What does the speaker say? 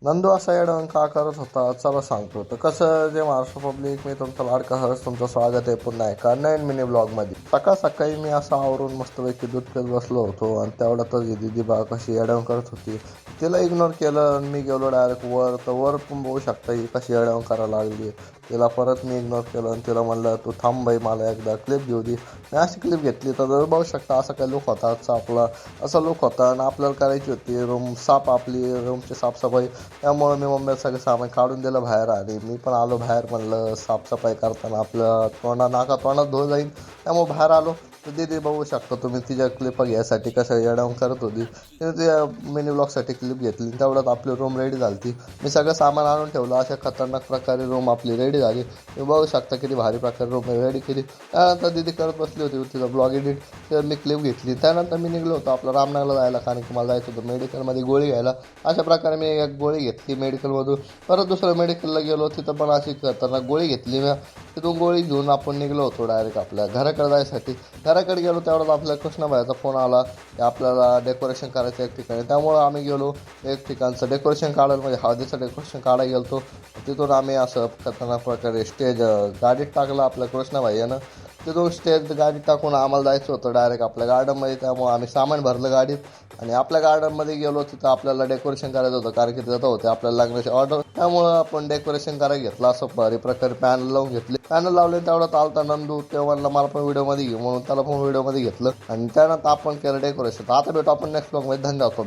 नंदू असा येडवण का करत होता चला सांगतो. तर कसं जे महाराष्ट्र पब्लिक, मी तुमचा लाडका हर्ष, तुमचं स्वागत आहे पुन्हा एका नवीन मिनी ब्लॉगमध्ये. सकाळ सकाळी मी असं आवरून मस्तपैकी दूध पीत बसलो होतो आणि तेवढ्यातच ही दिदी बा कशी येडवण करत होती. तिला इग्नोर केलं आणि मी गेलो डायरेक्ट वर. तर वर पण बघू शकता ही कशी येडवण करायला लागली. तिला परत मी इग्नोर केलं आणि तिला म्हणलं तू थांब बाई, मला एकदा क्लिप घेऊ दे. मी अशी क्लिप घेतली तर बघू शकता असा काही लुक होता आपला. असा लुक होता आणि आपल्याला करायची होती रूम साफ, आपली रूमची साफसफाई. त्यामुळं मी मम्मीला सगळं सामान काढून दिलं बाहेर आणि मी पण आलो बाहेर. म्हणलं साफसफाई करताना आपलं तोंडात धुवं जाईल, त्यामुळे बाहेर आलो. तर दीदी बघू शकता तुम्ही तिच्या क्लिप घ्यायसाठी कसं येडावून करत होती. तिने त्या मिनी ब्लॉगसाठी क्लिप घेतली, तेवढ्यात आपली रूम रेडी झाली. मी सगळं सामान आणून ठेवलं, अशा खतरनाक प्रकारे रूम आपली रेडी झाली. तुम्ही बघू शकता किती भारी प्रकारे रूम रेडी केली. त्यानंतर दीदी करत बसली होती तिचा ब्लॉग एडिट. तर मी क्लिप घेतली. त्यानंतर मी निघलो होतो आपलं रामनगरला जायला, कारण की मला जायचं होतं मेडिकलमध्ये गोळी घ्यायला. अशा प्रकारे मी एक गोळी घेतली मेडिकलमधून. परत दुसऱ्या मेडिकलला गेलो, तिथं पण अशी खतरनाक गोळी घेतली मी. तिथून गोळी घेऊन आपण निघलो होतो डायरेक्ट आपल्या घराकडे जायसाठी. घराकडे गेलो तेवढ्यात आपल्या कृष्णाबाईचा फोन आला की आपल्याला डेकोरेशन करायचं एक ठिकाणी. त्यामुळं आम्ही गेलो एक ठिकाणचं डेकोरेशन काढायला, म्हणजे हळदीचं डेकोरेशन काढायला गेलो होतो. तिथून आम्ही असं खतरनाक प्रकारे स्टेज गाडीत टाकलं आपल्या कृष्णाबाई यानं. तिथून स्टेज गाडीत टाकून आम्हाला जायचं होतं डायरेक्ट आपल्या गार्डनमध्ये. त्यामुळे आम्ही सामान भरलं गाडीत आणि आपल्या गार्डनमध्ये गेलो. तिथं आपल्याला डेकोरेशन करायचं होतं, कारण की तिथं होते आपल्याला लागण्याची ऑर्डर. त्यामुळं आपण डेकोरेशन करायला घेतलं. असं भारी प्रकारे पॅनल लावून घेतले. पॅनल लावले तेवढ्यात आलता नंदू. तेव्हा मला पण व्हिडिओमध्ये घेऊ म्हणून त्याला पण व्हिडिओमध्ये घेतलं आणि त्यानंतर आपण केलं डेकोरेशन. आता भेटू आपण नेक्स्ट ब्लॉगमध्ये. धन्यवाद पब्लिक.